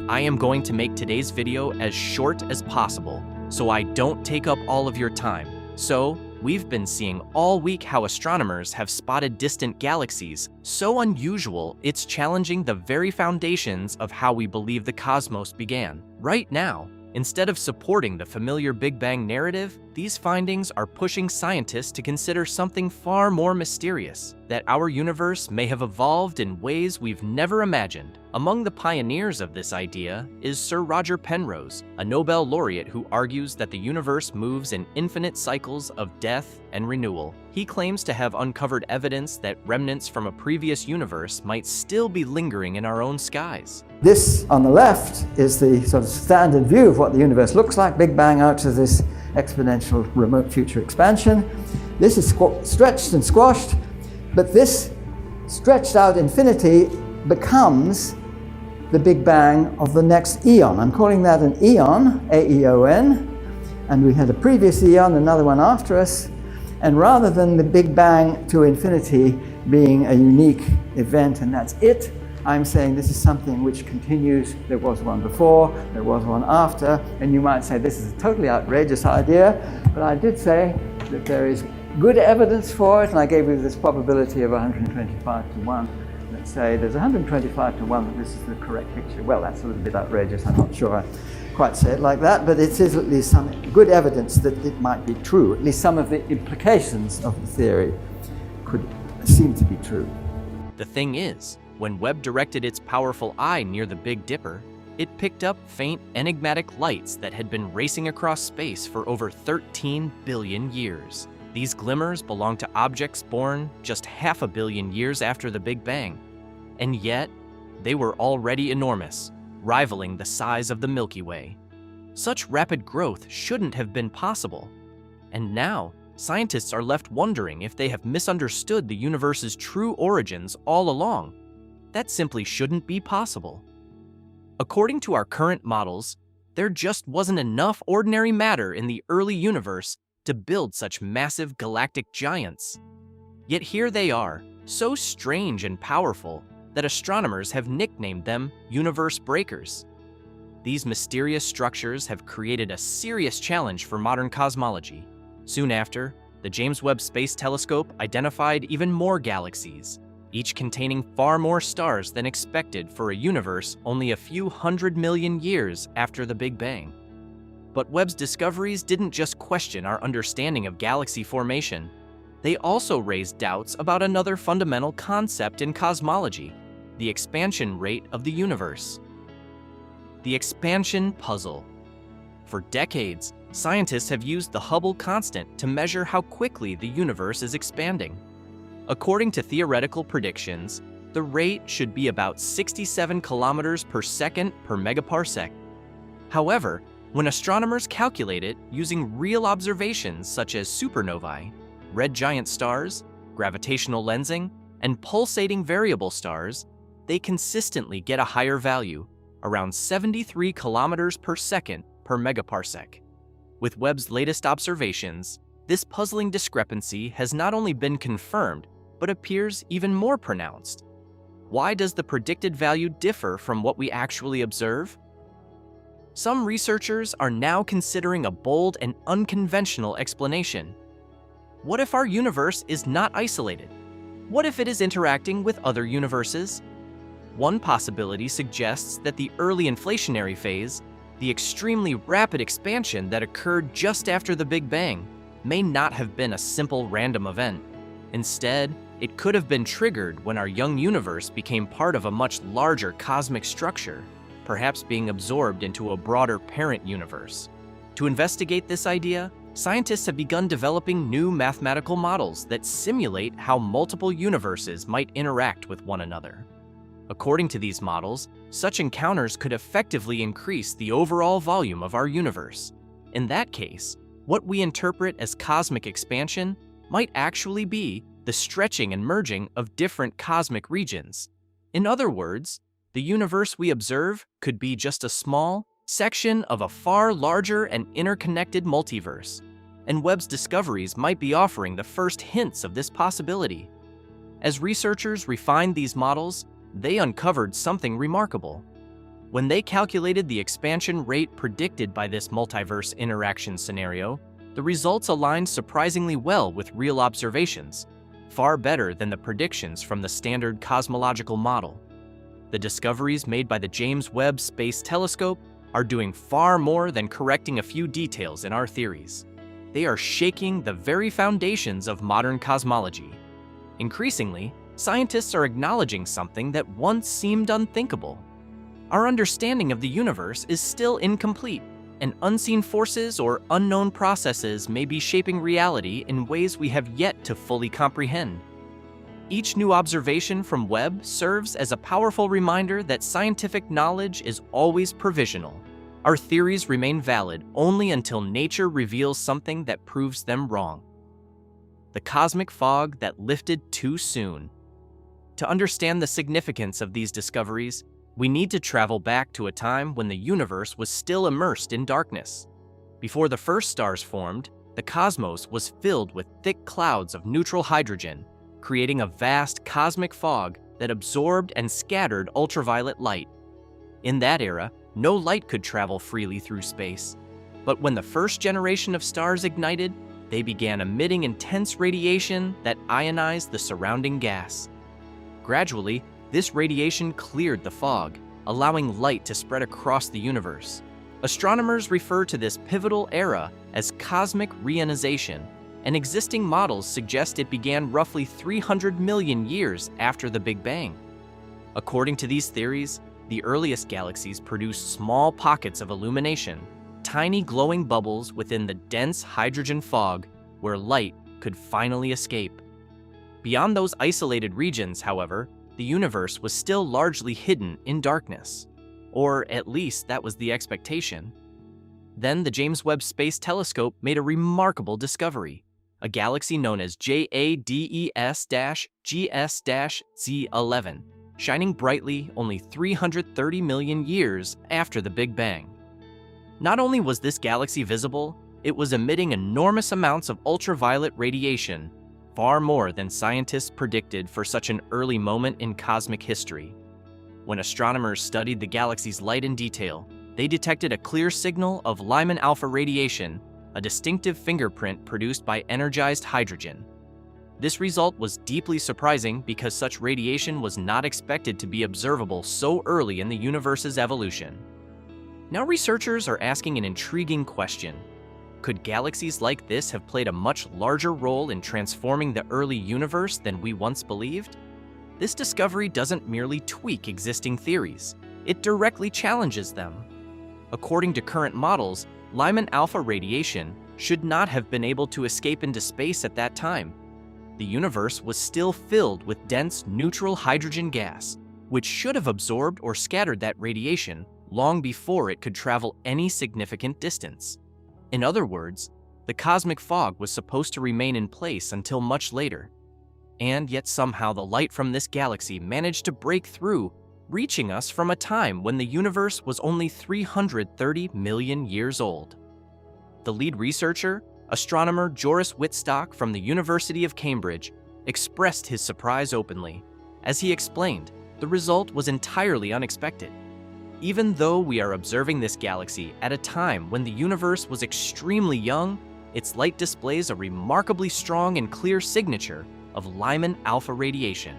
I am going to make today's video as short as possible, so I don't take up all of your time. So, we've been seeing all week how astronomers have spotted distant galaxies, so unusual it's challenging the very foundations of how we believe the cosmos began. Right now, instead of supporting the familiar Big Bang narrative, these findings are pushing scientists to consider something far more mysterious, that our universe may have evolved in ways we've never imagined. Among the pioneers of this idea is Sir Roger Penrose, a Nobel laureate who argues that the universe moves in infinite cycles of death and renewal. He claims to have uncovered evidence that remnants from a previous universe might still be lingering in our own skies. This on the left is the sort of standard view of what the universe looks like, Big Bang out to this exponential remote future expansion. This is stretched and squashed, but this stretched out infinity becomes the Big Bang of the next eon. I'm calling that an eon, A-E-O-N, and we had a previous eon, another one after us, and rather than the Big Bang to infinity being a unique event and that's it, I'm saying this is something which continues. There was one before, there was one after, and you might say this is a totally outrageous idea, but I did say that there is good evidence for it, and I gave you this probability of 125 to 1. Let's say there's 125 to 1 that this is the correct picture. Well, that's a little bit outrageous. I'm not sure I quite say it like that, but it is at least some good evidence that it might be true. At least some of the implications of the theory could seem to be true. The thing is, when Webb directed its powerful eye near the Big Dipper, it picked up faint, enigmatic lights that had been racing across space for over 13 billion years. These glimmers belong to objects born just 500 million years after the Big Bang, and yet they were already enormous, rivaling the size of the Milky Way. Such rapid growth shouldn't have been possible, and now scientists are left wondering if they have misunderstood the universe's true origins all along. That simply shouldn't be possible. According to our current models, there just wasn't enough ordinary matter in the early universe to build such massive galactic giants. Yet here they are, so strange and powerful that astronomers have nicknamed them universe breakers. These mysterious structures have created a serious challenge for modern cosmology. Soon after, the James Webb Space Telescope identified even more galaxies, each containing far more stars than expected for a universe only a few 100 million years after the Big Bang. But Webb's discoveries didn't just question our understanding of galaxy formation. They also raised doubts about another fundamental concept in cosmology, the expansion rate of the universe. The expansion puzzle. For decades, scientists have used the Hubble constant to measure how quickly the universe is expanding. According to theoretical predictions, the rate should be about 67 kilometers per second per megaparsec. However, when astronomers calculate it using real observations such as supernovae, red giant stars, gravitational lensing, and pulsating variable stars, they consistently get a higher value, around 73 kilometers per second per megaparsec. With Webb's latest observations, this puzzling discrepancy has not only been confirmed, but appears even more pronounced. Why does the predicted value differ from what we actually observe? Some researchers are now considering a bold and unconventional explanation. What if our universe is not isolated? What if it is interacting with other universes? One possibility suggests that the early inflationary phase, the extremely rapid expansion that occurred just after the Big Bang, may not have been a simple random event. Instead, it could have been triggered when our young universe became part of a much larger cosmic structure, perhaps being absorbed into a broader parent universe. To investigate this idea, scientists have begun developing new mathematical models that simulate how multiple universes might interact with one another. According to these models, such encounters could effectively increase the overall volume of our universe. In that case, what we interpret as cosmic expansion might actually be the stretching and merging of different cosmic regions. In other words, the universe we observe could be just a small section of a far larger and interconnected multiverse, and Webb's discoveries might be offering the first hints of this possibility. As researchers refined these models, they uncovered something remarkable. When they calculated the expansion rate predicted by this multiverse interaction scenario, the results aligned surprisingly well with real observations, far better than the predictions from the standard cosmological model. The discoveries made by the James Webb Space Telescope are doing far more than correcting a few details in our theories. They are shaking the very foundations of modern cosmology. Increasingly, scientists are acknowledging something that once seemed unthinkable. Our understanding of the universe is still incomplete, and unseen forces or unknown processes may be shaping reality in ways we have yet to fully comprehend. Each new observation from Webb serves as a powerful reminder that scientific knowledge is always provisional. Our theories remain valid only until nature reveals something that proves them wrong. The cosmic fog that lifted too soon. To understand the significance of these discoveries, we need to travel back to a time when the universe was still immersed in darkness. Before the first stars formed, the cosmos was filled with thick clouds of neutral hydrogen, creating a vast cosmic fog that absorbed and scattered ultraviolet light. In that era, no light could travel freely through space. But when the first generation of stars ignited, they began emitting intense radiation that ionized the surrounding gas. Gradually, this radiation cleared the fog, allowing light to spread across the universe. Astronomers refer to this pivotal era as cosmic reionization, and existing models suggest it began roughly 300 million years after the Big Bang. According to these theories, the earliest galaxies produced small pockets of illumination, tiny glowing bubbles within the dense hydrogen fog where light could finally escape. Beyond those isolated regions, however, the universe was still largely hidden in darkness. Or at least that was the expectation. Then the James Webb Space Telescope made a remarkable discovery, a galaxy known as JADES-GS-Z11, shining brightly only 330 million years after the Big Bang. Not only was this galaxy visible, it was emitting enormous amounts of ultraviolet radiation, far more than scientists predicted for such an early moment in cosmic history. When astronomers studied the galaxy's light in detail, they detected a clear signal of Lyman alpha radiation, a distinctive fingerprint produced by energized hydrogen. This result was deeply surprising because such radiation was not expected to be observable so early in the universe's evolution. Now researchers are asking an intriguing question. Could galaxies like this have played a much larger role in transforming the early universe than we once believed? This discovery doesn't merely tweak existing theories, it directly challenges them. According to current models, Lyman alpha radiation should not have been able to escape into space at that time. The universe was still filled with dense neutral hydrogen gas, which should have absorbed or scattered that radiation long before it could travel any significant distance. In other words, the cosmic fog was supposed to remain in place until much later. And yet somehow the light from this galaxy managed to break through, reaching us from a time when the universe was only 330 million years old. The lead researcher, astronomer Joris Wittstock from the University of Cambridge, expressed his surprise openly. As he explained, the result was entirely unexpected. Even though we are observing this galaxy at a time when the universe was extremely young, its light displays a remarkably strong and clear signature of Lyman alpha radiation.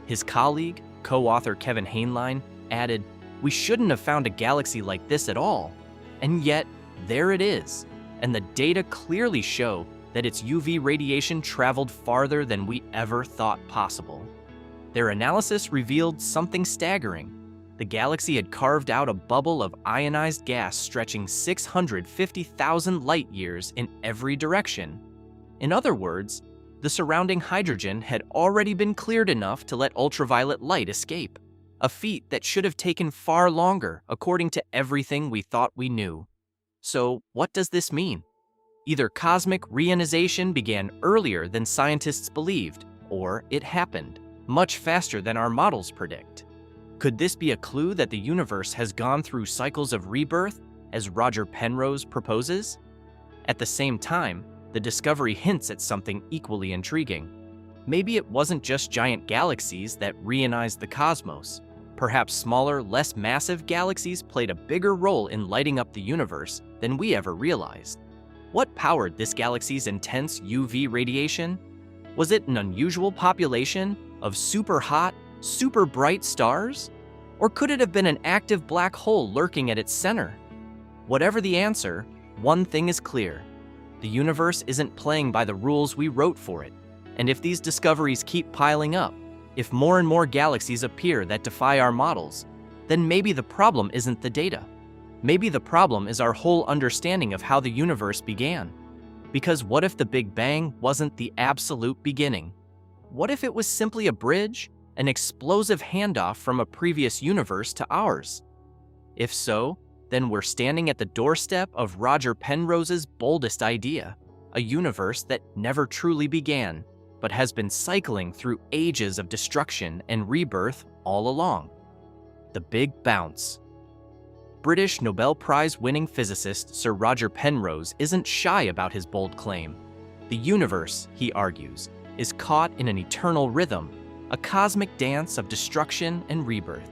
His colleague, co-author Kevin Hainline, added, "We shouldn't have found a galaxy like this at all. And yet, there it is. And the data clearly show that its UV radiation traveled farther than we ever thought possible." Their analysis revealed something staggering. The galaxy had carved out a bubble of ionized gas stretching 650,000 light-years in every direction. In other words, the surrounding hydrogen had already been cleared enough to let ultraviolet light escape, a feat that should have taken far longer according to everything we thought we knew. So, what does this mean? Either cosmic reionization began earlier than scientists believed, or it happened much faster than our models predict. Could this be a clue that the universe has gone through cycles of rebirth, as Roger Penrose proposes? At the same time, the discovery hints at something equally intriguing. Maybe it wasn't just giant galaxies that reionized the cosmos. Perhaps smaller, less massive galaxies played a bigger role in lighting up the universe than we ever realized. What powered this galaxy's intense UV radiation? Was it an unusual population of super hot, super bright stars? Or could it have been an active black hole lurking at its center? Whatever the answer, one thing is clear. The universe isn't playing by the rules we wrote for it. And if these discoveries keep piling up, if more and more galaxies appear that defy our models, then maybe the problem isn't the data. Maybe the problem is our whole understanding of how the universe began. Because what if the Big Bang wasn't the absolute beginning? What if it was simply a bridge, an explosive handoff from a previous universe to ours? If so, then we're standing at the doorstep of Roger Penrose's boldest idea, a universe that never truly began, but has been cycling through ages of destruction and rebirth all along. The Big Bounce. British Nobel Prize-winning physicist Sir Roger Penrose isn't shy about his bold claim. The universe, he argues, is caught in an eternal rhythm, a cosmic dance of destruction and rebirth.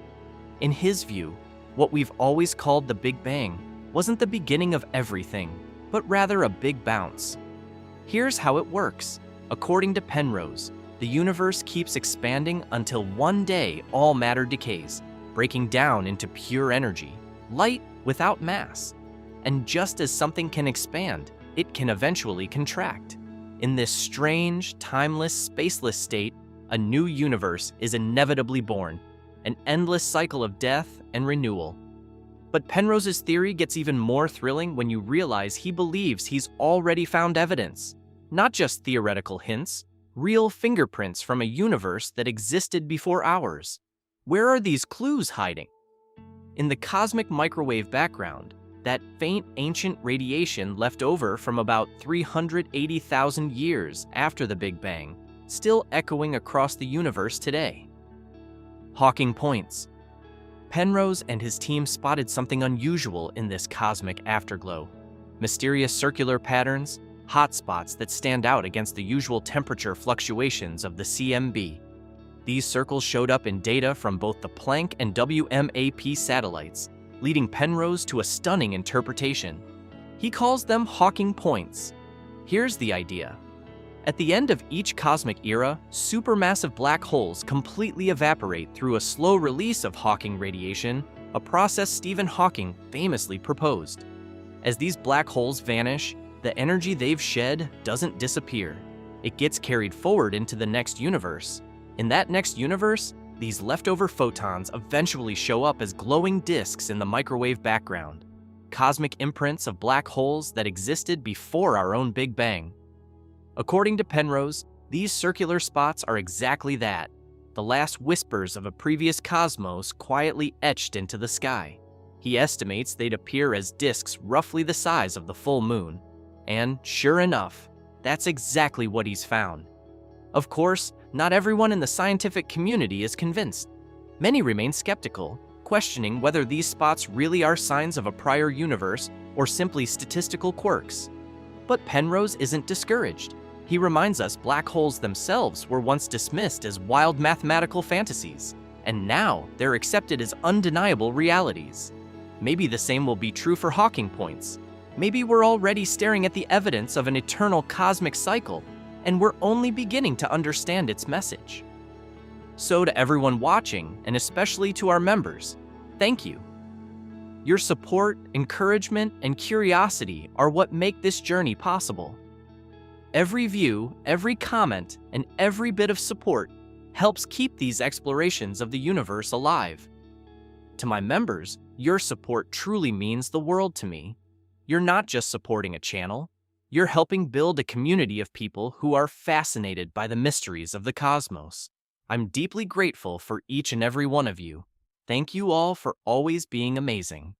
In his view, what we've always called the Big Bang wasn't the beginning of everything, but rather a big bounce. Here's how it works. According to Penrose, the universe keeps expanding until one day all matter decays, breaking down into pure energy, light without mass. And just as something can expand, it can eventually contract. In this strange, timeless, spaceless state, a new universe is inevitably born, an endless cycle of death and renewal. But Penrose's theory gets even more thrilling when you realize he believes he's already found evidence. Not just theoretical hints, real fingerprints from a universe that existed before ours. Where are these clues hiding? In the cosmic microwave background, that faint ancient radiation left over from about 380,000 years after the Big Bang, still echoing across the universe today. Hawking points. Penrose and his team spotted something unusual in this cosmic afterglow. Mysterious circular patterns, hotspots that stand out against the usual temperature fluctuations of the CMB. These circles showed up in data from both the Planck and WMAP satellites, leading Penrose to a stunning interpretation. He calls them Hawking points. Here's the idea. At the end of each cosmic era, supermassive black holes completely evaporate through a slow release of Hawking radiation, a process Stephen Hawking famously proposed. As these black holes vanish, the energy they've shed doesn't disappear. It gets carried forward into the next universe. In that next universe, these leftover photons eventually show up as glowing disks in the microwave background, cosmic imprints of black holes that existed before our own Big Bang. According to Penrose, these circular spots are exactly that, the last whispers of a previous cosmos quietly etched into the sky. He estimates they'd appear as disks roughly the size of the full moon. And sure enough, that's exactly what he's found. Of course, not everyone in the scientific community is convinced. Many remain skeptical, questioning whether these spots really are signs of a prior universe or simply statistical quirks. But Penrose isn't discouraged. He reminds us black holes themselves were once dismissed as wild mathematical fantasies, and now they're accepted as undeniable realities. Maybe the same will be true for Hawking points. Maybe we're already staring at the evidence of an eternal cosmic cycle, and we're only beginning to understand its message. So to everyone watching, and especially to our members, thank you. Your support, encouragement, and curiosity are what make this journey possible. Every view, every comment, and every bit of support helps keep these explorations of the universe alive. To my members, your support truly means the world to me. You're not just supporting a channel, you're helping build a community of people who are fascinated by the mysteries of the cosmos. I'm deeply grateful for each and every one of you. Thank you all for always being amazing.